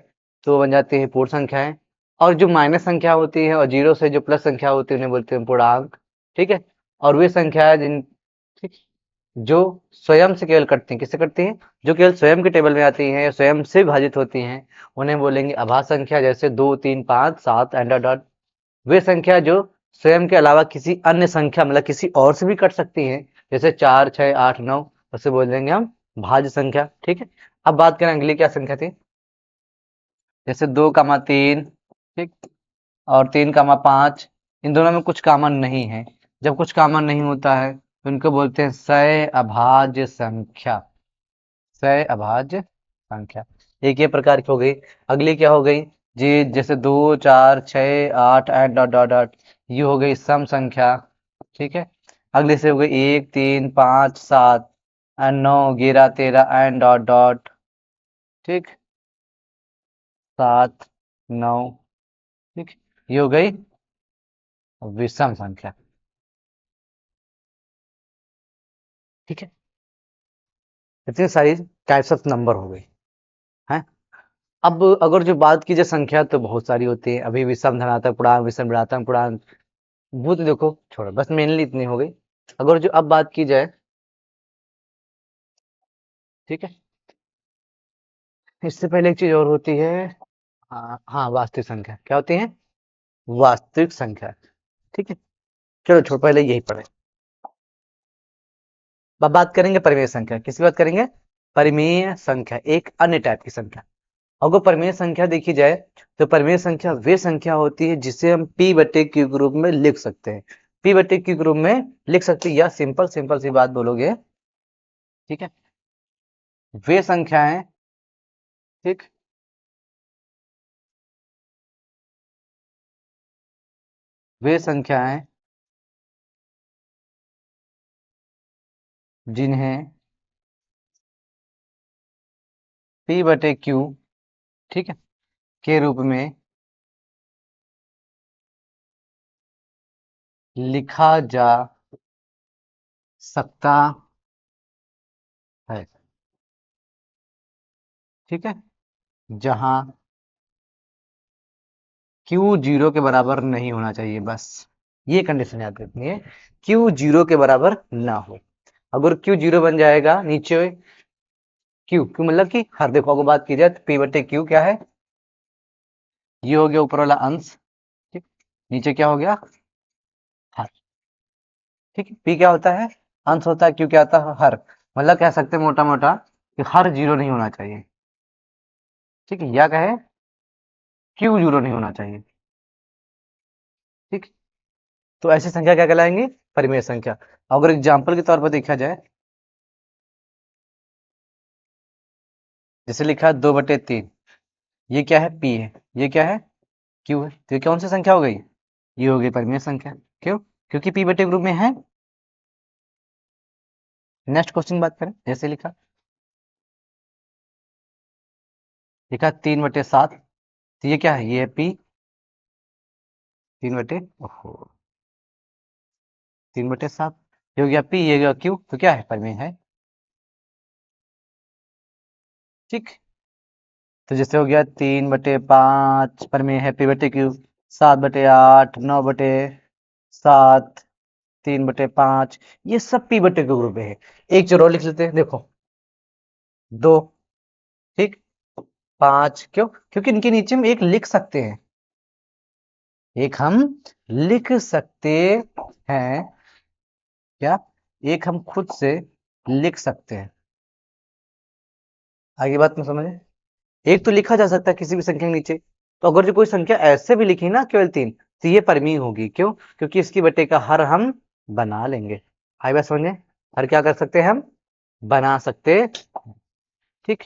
तो वो बन जाती है पूर्ण संख्याएं, और जो माइनस संख्या होती है और 0 से जो प्लस संख्या होती है उन्हें बोलते हैं पूर्णांक, ठीक है, और वे संख्या जिन, ठीक, जो स्वयं से केवल कटती हैं, किससे कटती हैं? जो केवल स्वयं के टेबल में आती हैं या स्वयं से विभाजित होती हैं, उन्हें बोलेंगे अभाज्य संख्या, जैसे 2, 3, 5, 7 एंड डॉट। वे संख्या जो स्वयं के अलावा किसी अन्य संख्या मतलब किसी और से भी कट सकती हैं, जैसे 4, 6, 8, 9, उसे बोल देंगे हम भाज्य संख्या, ठीक है। अब बात करें अगली क्या संख्या थी, जैसे 2, 3, ठीक, और 3, 5, इन दोनों में कुछ कॉमन नहीं है। जब कुछ कॉमन नहीं होता है तो इनको बोलते हैं सह अभाज्य संख्या, सह अभाज्य संख्या। एक ये प्रकार की हो गई। अगली क्या हो गई जी, जैसे 2, 4, 6, 8 एंड डॉट डॉट डॉट, ये हो गई सम संख्या, ठीक है। अगले से हो गई 1, 3, 5, 7 एंड 9, 11, 13 एंड डॉट डॉट, ठीक, 7, 9, ठीक, ये हो गई विषम संख्या, ठीक है। इतनी सारी टाइप्स ऑफ नंबर हो गई हैं। अब अगर जो बात की जाए संख्या तो बहुत सारी होती है, अभी विषम धनात्मक पूर्णांक, विषम ऋणात्मक पूर्णांक, वो तो देखो छोड़ो, बस मेनली इतनी हो गई। अगर जो अब बात की जाए, ठीक है, इससे पहले एक चीज और होती है, हाँ हाँ, वास्तविक संख्या क्या होती है? वास्तविक संख्या, ठीक है, चलो छोड़, पहले यही पढ़े। अब बात करेंगे परिमेय संख्या, किसकी बात करेंगे? परिमेय संख्या, एक अन्य टाइप की संख्या। अगर परिमेय संख्या देखी जाए तो परिमेय संख्या वे संख्या होती है जिसे हम p बटे q के रूप में लिख सकते हैं, p बटे q के रूप में लिख सकते हैं, या सिंपल सिंपल सी बात बोलोगे, ठीक है, वे संख्याएं, ठीक, वे संख्याएं जिन्हें p बटे q, ठीक है, के रूप में लिखा जा सकता है, ठीक है, जहां q 0 के बराबर नहीं होना चाहिए, बस ये कंडीशन याद रखनी है, q 0 के बराबर ना हो। अगर q 0 बन जाएगा, नीचे q q मतलब कि हर, देखो अगर बात की जाए तो p बटे q क्या है? ये हो गया ऊपर वाला अंश, ठीक, नीचे क्या हो गया? ठीक है, पी क्या होता है, अंश होता है, क्यू क्या होता है, हर, मतलब कह सकते हैं मोटा मोटा कि हर जीरो नहीं होना चाहिए। ठीक है, या कहे क्यू जीरो नहीं होना चाहिए। ठीक, तो ऐसी संख्या क्या कहलाएंगे, परिमेय संख्या। अगर एग्जाम्पल के तौर पर देखा जाए, जैसे लिखा है 2/3, ये क्या है, पी है, ये क्या है, क्यू है, तो ये कौन सी संख्या हो गई, ये हो गई परिमेय संख्या। क्यों, क्योंकि पी बटे ग्रुप में है। नेक्स्ट क्वेश्चन बात करें, जैसे लिखा लिखा 3/7, तो ये क्या है, ये है पी, 3/7, ये हो गया पी, ये हो गया क्यू, तो क्या है, परिमेय है। ठीक, तो जैसे हो गया 3/5 परिमेय है, पी बटे क्यू, 7/8, 9/7, 3/5, ये सब पी बटे क्यू ग्रुप में है। एक चलो और लिख लेते हैं, देखो 2, ठीक, 5, क्यों, क्योंकि इनके नीचे हम एक लिख सकते हैं, एक हम लिख सकते हैं, क्या, एक हम खुद से लिख सकते हैं। आगे बात में समझे, एक तो लिखा जा सकता है किसी भी संख्या के नीचे, तो अगर जो कोई संख्या ऐसे भी लिखी ना केवल 3, तो ये परिमेय होगी। क्यों, क्योंकि इसकी बटे का हर हम बना लेंगे। आगे बात समझे, हर क्या कर सकते हैं हम, बना सकते। ठीक,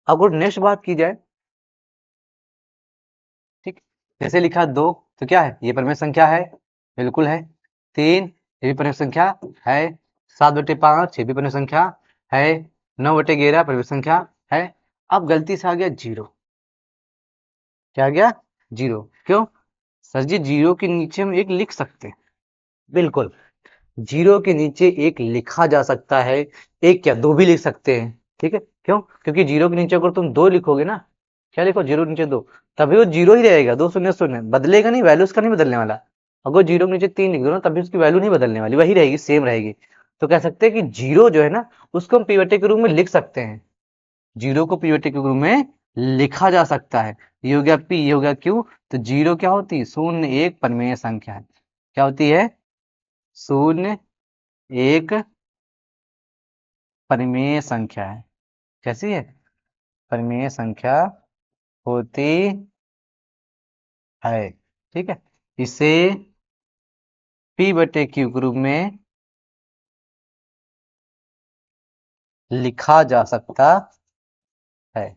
अगर नेक्स्ट बात की जाए, ठीक, जैसे लिखा 2, तो क्या है, ये परिमेय संख्या है, बिल्कुल है। 3, ये भी परिमेय संख्या है। 7/5, ये भी परिमेय संख्या है। 9/11 परिमेय संख्या है। अब गलती से आ गया 0, क्या आ गया, 0, क्यों, सर जी 0 के नीचे हम एक लिख सकते हैं, बिल्कुल, 0 के नीचे एक लिखा जा सकता है, एक क्या, दो भी लिख सकते हैं। ठीक है, क्यों, क्योंकि 0 के नीचे अगर तुम 2 लिखोगे ना, क्या लिखो, 0 के नीचे 2, तभी वो 0 ही रहेगा, 2 शून्य शून्य, बदलेगा नहीं, वैल्यू उसका नहीं बदलने वाला। अगर 0 के नीचे 3 लिख दो ना, तभी उसकी वैल्यू नहीं बदलने वाली, वही रहेगी, सेम रहेगी। तो कह सकते हैं कि 0 जो है ना, उसको हम पीवटे के रूप में लिख सकते हैं, 0 को पीवटे के रूप में लिखा जा सकता है। ये हो गया पी, ये हो गया क्यू, तो 0 क्या होती है, 0, 1 परिमेय संख्या है। क्या होती है, 0, 1 परिमेय संख्या है। कैसी है, परिमेय संख्या होती है। ठीक है, इसे पी बटे क्यू के रूप में लिखा जा सकता है।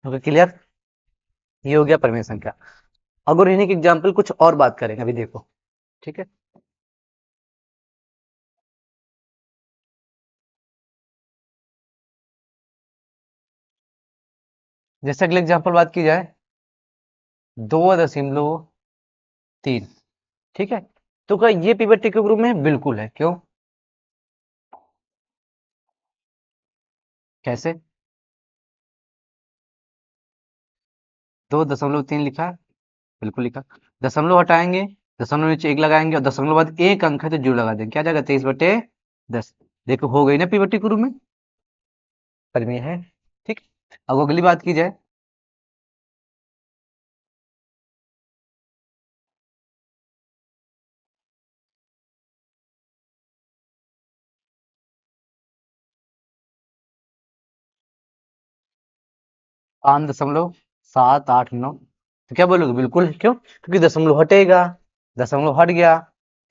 ओके, क्लियर, ये हो गया परिमेय संख्या। अगर इन्हीं के एग्जाम्पल कुछ और बात करेंगे, अभी देखो, ठीक है, जैसे अगले एग्जाम्पल बात की जाए, 2.3, ठीक है, तो क्या ये पी बटे क्यू ग्रुप में है? बिल्कुल है। क्यों, कैसे, 2.3 लिखा है, बिल्कुल लिखा, दशमलव हटाएंगे, दशमलव नीचे एक लगाएंगे, और दशमलव बाद एक अंक है तो जीरो लगा देंगे, क्या जाएगा, 23/10। देखो हो गई ना पी बटे क्यू में, परिमेय है। ठीक, अब अगली बात की जाए, 5.789, तो क्या बोलोगे, बिल्कुल, क्यों, क्योंकि दशमलव हटेगा, दशमलव हट गया,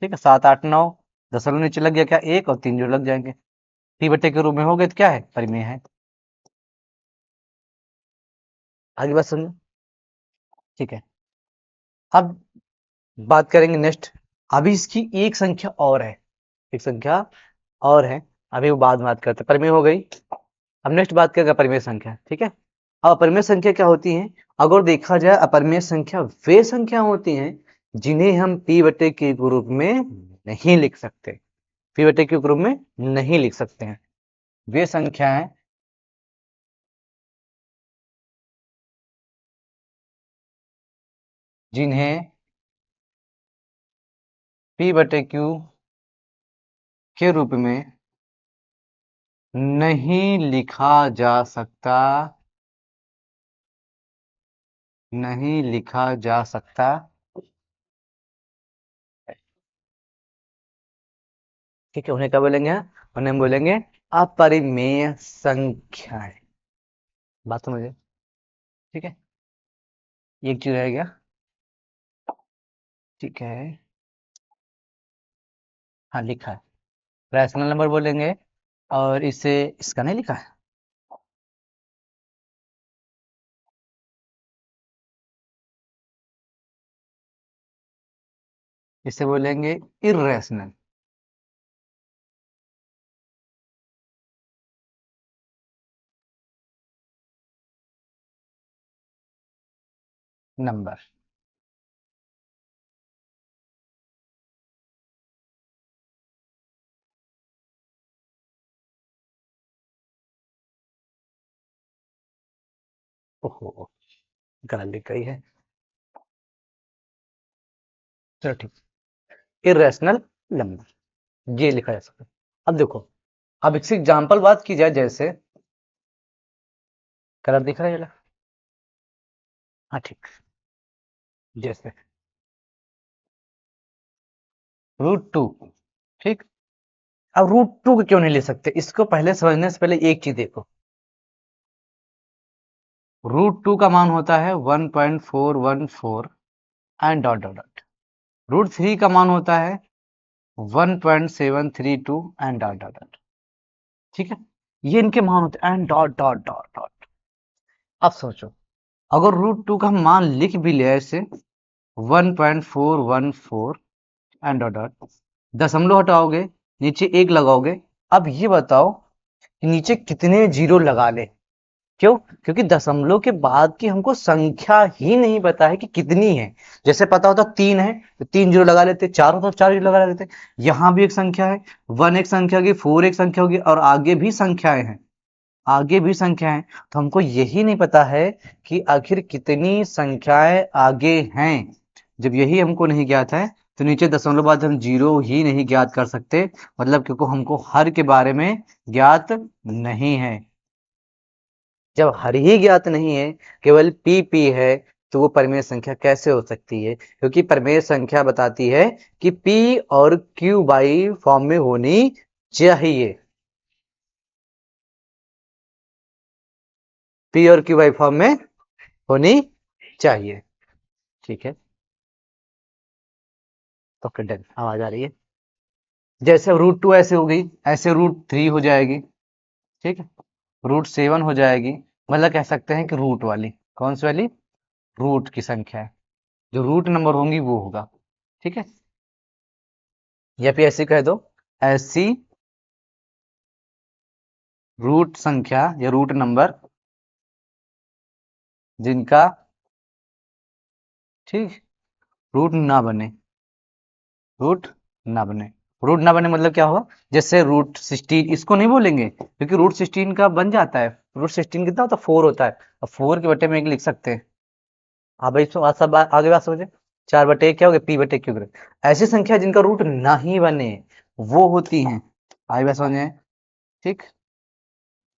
ठीक है, 789, दशमलव नीचे लग गया, क्या, एक और तीन जो लग जाएंगे, पी बटे के रूप में हो गए, तो क्या है, परिमेय है। आगे बात सुनिए, ठीक है, अब बात करेंगे नेक्स्ट, अभी इसकी एक संख्या और है, एक संख्या और है, अभी वो बाद में बात करते हैं, परिमेय हो गई। अब नेक्स्ट बात करेंगे अपरिमेय संख्या। ठीक है, अब अपरिमेय संख्या क्या होती है, अगर देखा जाए अपरिमेय संख्या वे संख्या होती हैं जिन्हें हम पी बटे के रूप में नहीं लिख सकते, पी बटे के रूप में नहीं लिख सकते हैं, वे संख्याएं जिन्हें पी बटे क्यू के रूप में नहीं लिखा जा सकता नहीं लिखा जा सकता, ठीक है, उन्हें क्या बोलेंगे? उन्हें हम बोलेंगे अपरिमेय संख्याएं। बात समझे? ठीक है, ये एक चीज रह गया। ठीक है, हाँ लिखा है, रैशनल नंबर बोलेंगे। और इसे, इसका नहीं लिखा है, इसे बोलेंगे इर्रेशनल नंबर। ओहो, गलत लिख गई है। चलो ठीक, इर्रेशनल नंबर ये लिखा जा सकता है। अब देखो, अब इसकी एग्जाम्पल बात की जाए, जैसे कलर दिख रहा है ये वाला? हाँ ठीक, जैसे √2, ठीक। अब √2 को क्यों नहीं ले सकते, इसको पहले समझने से पहले एक चीज देखो। √2 का मान होता है 1.414 एंड डॉट डॉट डॉट। √3 का मान होता है 1.732 एंड डॉट डॉट डॉट। ठीक है, ये इनके मान होते हैं and dot dot dot dot. अब सोचो, अगर √2 का हम मान लिख भी ले ऐसे 1.414 एंड डॉट डॉट, दशमलव हटाओगे, नीचे एक लगाओगे। अब ये बताओ कि नीचे कितने जीरो लगा ले? क्यों? क्योंकि दशमलव के बाद की हमको संख्या ही नहीं पता है कि कितनी है। जैसे पता होता 3 है तो 3 जीरो लगा लेते, 4 होता 4 जीरो लगा लेते। यहाँ भी एक संख्या है, 1 एक संख्या होगी, 4 एक संख्या होगी, और आगे भी संख्याएं हैं, आगे भी संख्याएं। तो हमको यही नहीं पता है कि आखिर कितनी संख्याएं आगे हैं। जब यही हमको नहीं ज्ञात है, तो नीचे दशमलव बाद हम जीरो ही नहीं ज्ञात कर सकते, मतलब क्योंकि हमको हर के बारे में ज्ञात नहीं है। जब हर ही ज्ञात नहीं है, केवल पी है, तो वो परिमेय संख्या कैसे हो सकती है? क्योंकि परिमेय संख्या बताती है कि पी और क्यू बाई फॉर्म में होनी चाहिए। पी और क्यू बाई फॉर्म में होनी चाहिए। ठीक है, तो फिर डन, आवाज आ रही है। जैसे √2 ऐसे हो गई, ऐसे √3 हो जाएगी, ठीक है, √7 हो जाएगी। मतलब कह सकते हैं कि रूट वाली, कौन सी वाली? रूट की संख्या है, जो रूट नंबर होंगी वो होगा। ठीक है, या फिर ऐसे कह दो, ऐसी रूट संख्या या रूट नंबर जिनका, ठीक, रूट ना बने, रूट ना बने। रूट ना बने मतलब क्या होगा? जैसे √16, इसको नहीं बोलेंगे क्योंकि √16 का बन जाता है। √16 कितना होता है? 4 होता है, और 4 के बटे में एक लिख सकते हैं। हाँ भाई, इसमें सब आगे बात समझे। 4/1 क्या हो गया? p/q। ऐसी संख्या जिनका रूट ना ही बने वो होती हैं। आगे बात समझे, ठीक।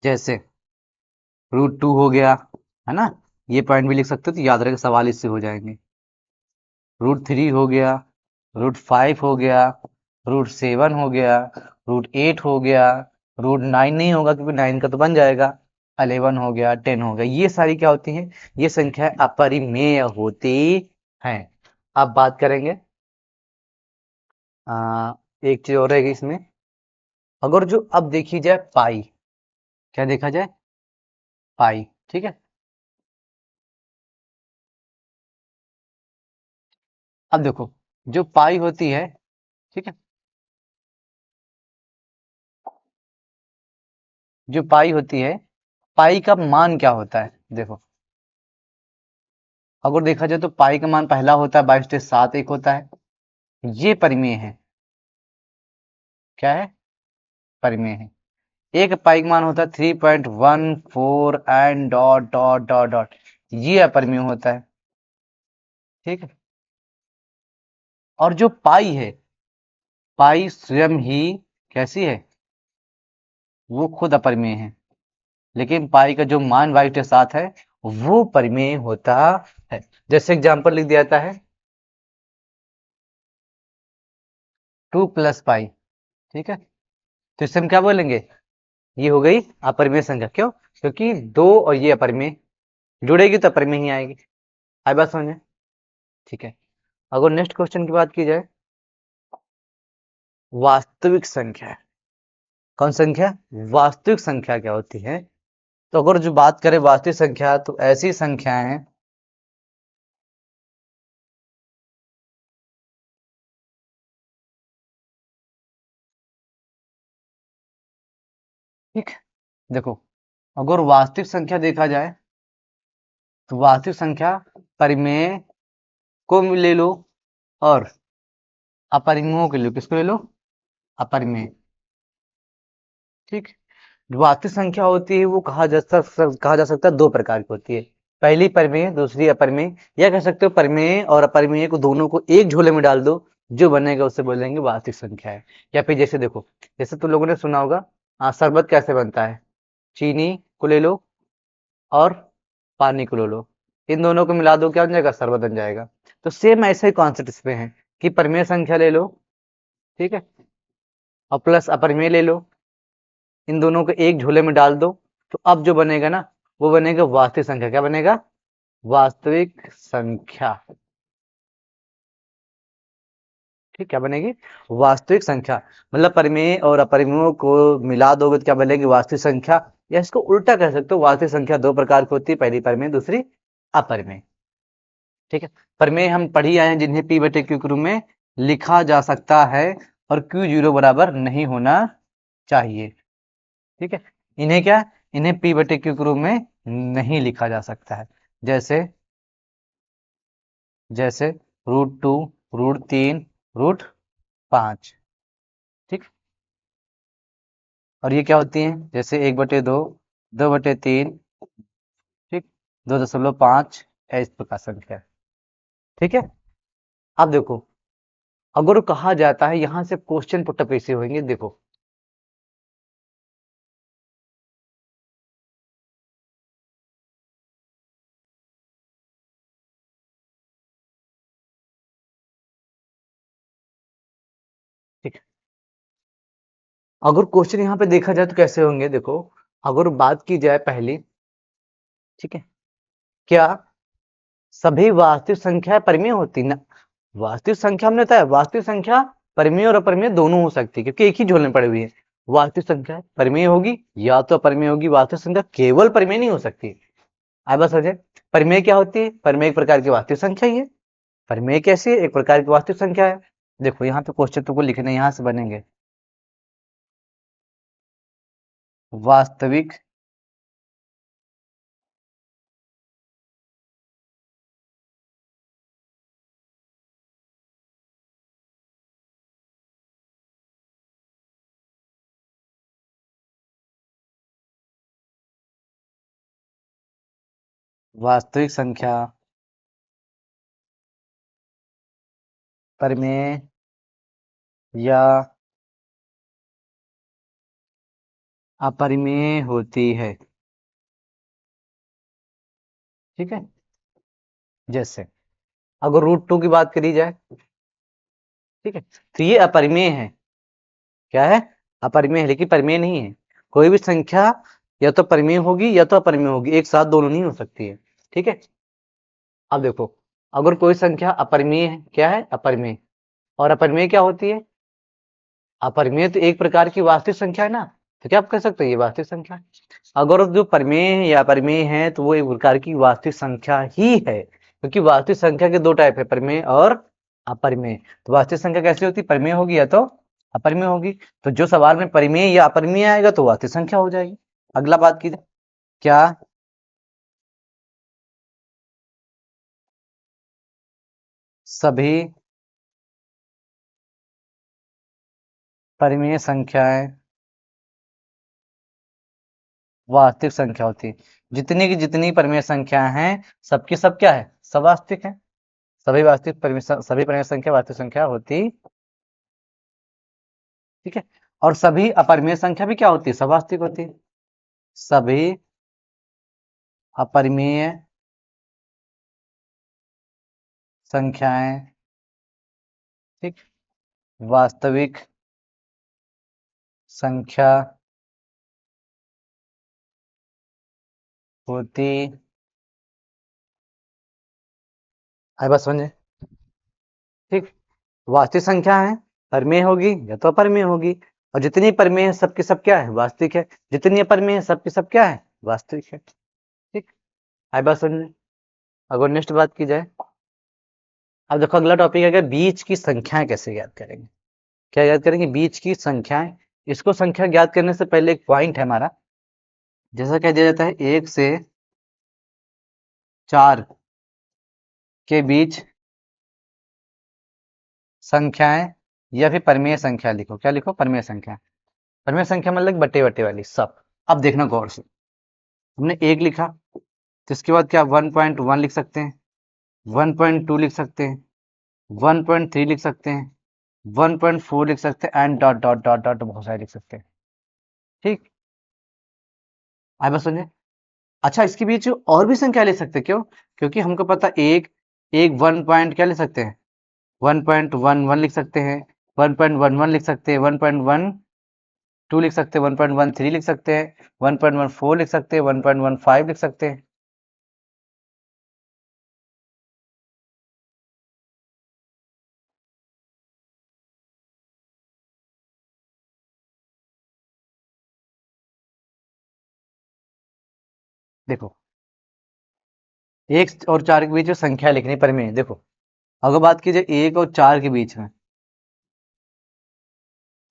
जैसे √2 हो गया, है ना, ये पॉइंट भी लिख सकते हो, तो याद रखें सवाल इससे हो जाएंगे। √3 हो गया, √5 हो गया, √7 हो गया, √8 हो गया, √9 नहीं होगा क्योंकि 9 का तो बन जाएगा, 11 हो गया, 10 हो गया। ये सारी क्या होती हैं? ये संख्या अपरिमेय होती हैं। अब बात करेंगे, एक चीज और रहेगी इसमें। अगर जो अब देखी जाए पाई, क्या देखा जाए? पाई, ठीक है। अब देखो, जो पाई होती है, ठीक है, जो पाई होती है, पाई का मान क्या होता है? देखो, अगर देखा जाए तो पाई का मान पहला होता है 22/7 एक होता है, ये परिमेय है। क्या है? परिमेय है। एक पाई का मान होता है 3.14 and dot dot dot dot, ये अपरिमेय होता है। ठीक है, और जो पाई है, पाई स्वयं ही कैसी है? वो खुद अपरिमेय है। लेकिन पाई का जो मान 22/7 है, वो परिमेय होता है। जैसे एग्जांपल लिख दिया जाता है 2 प्लस पाई, ठीक है, तो इससे हम क्या बोलेंगे, ये हो गई अपरिमेय संख्या। क्यों? क्योंकि दो और ये अपरिमेय जुड़ेगी तो अपरिमेय ही आएगी। आई बात समझे? ठीक है। अगर नेक्स्ट क्वेश्चन की बात की जाए, वास्तविक संख्या। कौन संख्या? वास्तविक संख्या क्या होती है? तो अगर जो बात करें वास्तविक संख्या, तो ऐसी संख्याएं हैं, ठीक, देखो, अगर वास्तविक संख्या देखा जाए तो वास्तविक संख्या परिमेय को ले लो और अपरिमेयों के लो। किसको ले लो? अपरिमेय। ठीक, जो वास्तविक संख्या होती है वो कहा जा सकता है दो प्रकार की होती है। पहली परिमेय, दूसरी अपरिमेय। या कह सकते हो परिमेय और अपरिमेय को दोनों को एक झोले में डाल दो, जो बनेगा उसे बोलेंगे वास्तविक संख्या है। या फिर जैसे देखो, जैसे तुम लोगों ने सुना होगा, शरबत कैसे बनता है? चीनी को ले लो और पानी को ले लो, इन दोनों को मिला दो, क्या बन जाएगा? शरबत बन जाएगा। तो सेम ऐसे ही कॉन्सेप्ट इसमें है कि परिमेय संख्या ले लो, ठीक है, और प्लस अपरिमेय ले लो, इन दोनों को एक झोले में डाल दो, तो अब जो बनेगा ना, वो बनेगा वास्तविक संख्या। क्या बनेगा? वास्तविक संख्या। ठीक, क्या बनेगी? वास्तविक संख्या। मतलब परिमेय और अपरिमेयों को मिला दोगे तो क्या बनेगी? वास्तविक संख्या। या इसको उल्टा कह सकते हो, वास्तविक संख्या दो प्रकार की होती है, पहली परिमेय, दूसरी अपरिमेय। ठीक है, परिमेय हम पढ़ ही आए हैं, जिन्हें पी बटे क्यू के रूप में लिखा जा सकता है और क्यू जीरो बराबर नहीं होना चाहिए। ठीक है, इन्हें क्या, इन्हें पी बटे क्यू के रूप में नहीं लिखा जा सकता है। जैसे जैसे √2, √3, √5। ठीक, और ये क्या होती हैं? जैसे 1/2, 2/3, ठीक, 2.5 है, इस प्रकार संख्या। ठीक है, अब देखो, अगर कहा जाता है यहां से क्वेश्चन पुटअप कैसे होंगे, देखो, ठीक, अगर क्वेश्चन यहाँ पे देखा जाए तो कैसे होंगे, देखो, अगर बात की जाए पहली, ठीक है, क्या सभी वास्तविक संख्या परिमेय होती ना? वास्तविक संख्या हमने बताया, वास्तविक संख्या परिमेय और अपरिमेय दोनों हो सकती है, क्योंकि एक ही झोले में पड़ी हुई है। वास्तविक संख्या परिमेय होगी या तो अपरिमेय होगी, वास्तविक संख्या केवल परिमेय नहीं हो सकती। आए बस समझे? परिमेय क्या होती है? परिमेय एक प्रकार की वास्तविक संख्या ही है। परिमेय कैसी है? एक प्रकार की वास्तविक संख्या है। देखो, यहाँ पे क्वेश्चन तुमको लिखने यहाँ से बनेंगे, वास्तविक वास्तविक संख्या परिमेय या अपरिमेय होती है। ठीक है, जैसे अगर √2 की बात करी जाए, ठीक है, तो ये अपरिमेय है। क्या है? अपरिमेय है, लेकिन परिमेय नहीं है। कोई भी संख्या या तो परिमेय होगी या तो अपरिमेय होगी, एक साथ दोनों नहीं हो सकती है। ठीक है, अब देखो, अगर कोई संख्या अपरिमेय है, क्या है? अपरिमेय। और अपरिमेय क्या होती है? अपरिमेय तो एक प्रकार की वास्तविक संख्या है ना, तो क्या आप कह सकते हैं ये वास्तविक संख्या है। अगर जो परिमेय है या अपरिमेय है, तो वो एक प्रकार की वास्तविक संख्या ही है, क्योंकि वास्तविक संख्या के दो टाइप है, परिमेय और अपरिमेय। तो वास्तविक संख्या कैसी होती है? परिमेय होगी या तो अपरिमेय होगी। तो जो सवाल में परिमेय या अपरिमेय आएगा तो वास्तविक संख्या हो जाएगी। अगला बात कीजिए, क्या सभी परिमेय संख्याएं वास्तविक संख्या होती है? जितनी की जितनी परिमेय संख्या हैं, सबकी सब क्या है? सब वास्तविक है। सभी परिमेय संख्या वास्तविक संख्या होती, ठीक है। और सभी अपरिमेय संख्या भी क्या होती है? सब वास्तविक होती है। सभी अपरिमेय संख्याएं, ठीक, वास्तविक संख्या होती, आई बात समझे, ठीक। वास्तविक संख्या है, परिमेय होगी या तो अपरिमेय होगी, और जितनी परिमेय है सबके सब क्या है, वास्तविक है। जितनी अपरिमेय है सबके सब क्या है, वास्तविक है, ठीक। आई बात समझे। अगर नेक्स्ट बात की जाए, अब देखो अगला टॉपिक है कि बीच की संख्याएं कैसे ज्ञात करेंगे। क्या याद करेंगे, बीच की संख्याएं। इसको संख्या ज्ञात करने से पहले एक पॉइंट है हमारा, जैसा कह दिया जाता है 1 से 4 के बीच संख्याएं, या फिर परिमेय संख्या लिखो। क्या लिखो, परिमेय संख्या। परिमेय संख्या मतलब बटे बटे वाली सब। अब देखना गौर से, हमने 1 लिखा, तो इसके बाद क्या 1.1 लिख सकते हैं, 1.2 लिख सकते हैं, 1.3 लिख सकते हैं, 1.4 लिख सकते हैं, and dot dot dot dot बहुत सारे लिख सकते हैं, ठीक। आए बस समझे। अच्छा, इसके बीच और भी संख्या ले सकते हैं, क्यों, क्योंकि हमको पता एक एक 1 पॉइंट क्या ले सकते हैं, 1.11 लिख सकते हैं, 1.11 लिख सकते हैं, 1.12 लिख सकते हैं, 1.13 लिख सकते हैं, 1.14 लिख सकते हैं, 1.15 लिख सकते हैं। देखो 1 और 4 के बीच जो संख्या लिखनी परिमेय, देखो अगर बात की जाए 1 और 4 के बीच में,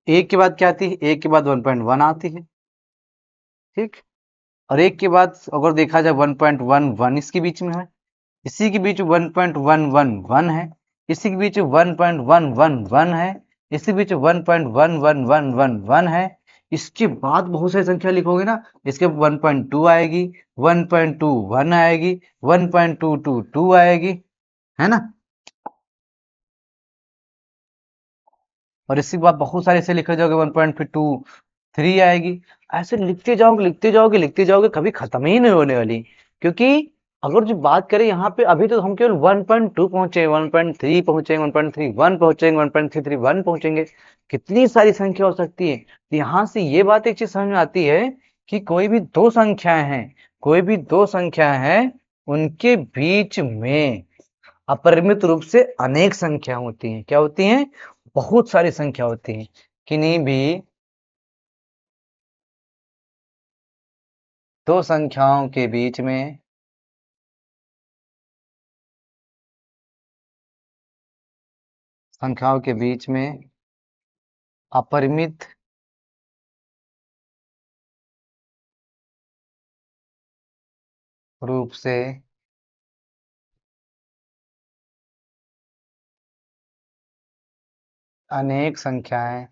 1 के बाद क्या आती है, 1 के बाद 1.1 आती है, ठीक। और 1 के बाद अगर देखा जाए 1.11 इसके बीच में है, इसी के बीच 1.111 है, इसी के बीच 1.111 है, इसी के बीच 1.11111 है। इसके बाद बहुत सारी संख्या लिखोगे ना, इसके 1.2 आएगी, 1.21 आएगी, 1.222 आएगी, है ना। और इसके बाद बहुत सारे ऐसे लिखे जाओगे, 1.23 आएगी। ऐसे लिखते जाओगे लिखते जाओगे लिखते जाओगे, कभी खत्म ही नहीं होने वाली। क्योंकि अगर जो बात करें यहाँ पे, अभी तो हम केवल 1.2 पहुंचे, 1.3 पहुंचे, 1.31 पहुंचेंगे, 1.331 पहुंचेंगे। कितनी सारी संख्या हो सकती है। तो यहाँ से ये बात एक चीज समझ में आती है कि कोई भी दो संख्याएं हैं, कोई भी दो संख्या है, उनके बीच में अपरिमित रूप से अनेक संख्या होती हैं। क्या होती हैं, बहुत सारी संख्या होती हैं। किन्हीं भी दो संख्याओं के बीच में अपरिमित रूप से अनेक संख्याएं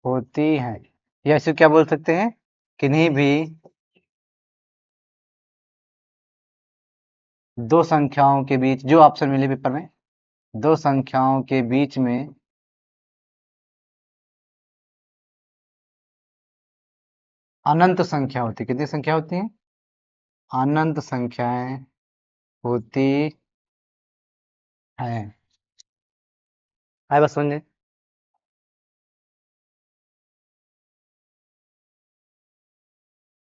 होती हैं, या इसे क्या बोल सकते हैं, किन्हीं भी दो संख्याओं के बीच, जो ऑप्शन मिले पेपर में, दो संख्याओं के बीच में अनंत संख्या होती है। कितनी संख्या होती है, अनंत संख्याएं होती हैं। आए बस समझे,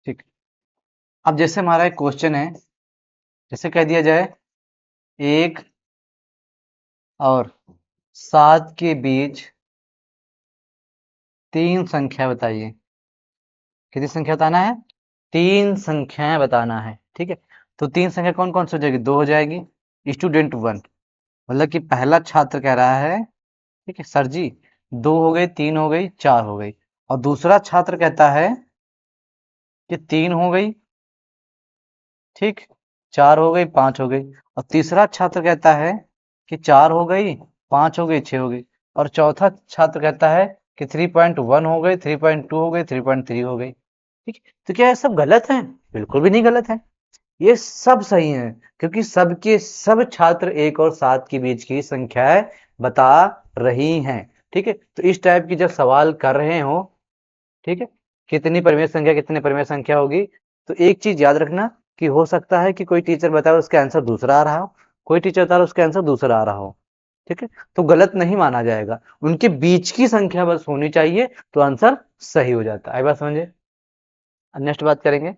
ठीक। अब जैसे हमारा एक क्वेश्चन है, जैसे कह दिया जाए 1 और 7 के बीच 3 संख्या बताइए। कितनी संख्या बताना है, 3 संख्याएं बताना है, ठीक है। तो 3 संख्या कौन कौन सी हो जाएगी, 2 हो जाएगी, स्टूडेंट 1, मतलब कि पहला छात्र कह रहा है, ठीक है सर जी, 2 हो गई, 3 हो गई, 4 हो गई। और दूसरा छात्र कहता है कि 3 हो गई, ठीक, 4 हो गई, 5 हो गई। और तीसरा छात्र कहता है कि 4 हो गई, 5 हो गई, 6 हो गई। और चौथा छात्र कहता है कि 3.1 हो गई, 3.2 हो गई, 3.3 हो गई, ठीक। तो क्या ये सब गलत है, बिल्कुल भी नहीं गलत है, ये सब सही है। क्योंकि सबके सब छात्र 1 और 7 के बीच की संख्याएं बता रही हैं। ठीक है। तो इस टाइप की जब सवाल कर रहे हो, ठीक है, कितनी परिमेय संख्या कितनी परिमेय संख्या होगी, तो एक चीज याद रखना कि हो सकता है कि कोई टीचर बताए उसका आंसर दूसरा आ रहा हो, कोई टीचर बता रहा उसका आंसर दूसरा आ रहा हो, ठीक है, तो गलत नहीं माना जाएगा, उनके बीच की संख्या बस होनी चाहिए तो आंसर सही हो जाता है। आई बात समझे? नेक्स्ट बात करेंगे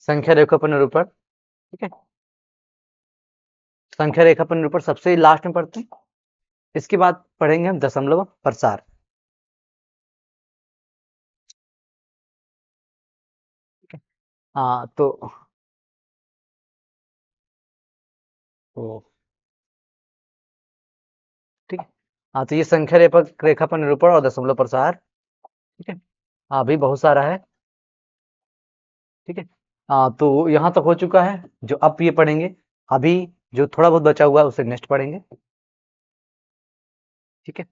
संख्या रेखा पर निरूपण, ठीक है। संख्या रेखा पर निरूपण सबसे लास्ट में पढ़ते हैं, इसके बाद पढ़ेंगे हम दशमलव प्रसार। हाँ तो ठीक है। हाँ तो ये संख्या रेखा पर निरूपण और दशमलव प्रसार, ठीक है। हाँ अभी बहुत सारा है, ठीक है। हाँ तो यहाँ तक हो चुका है, जो अब ये पढ़ेंगे, अभी जो थोड़ा बहुत बचा हुआ है उसे नेक्स्ट पढ़ेंगे, ठीक है।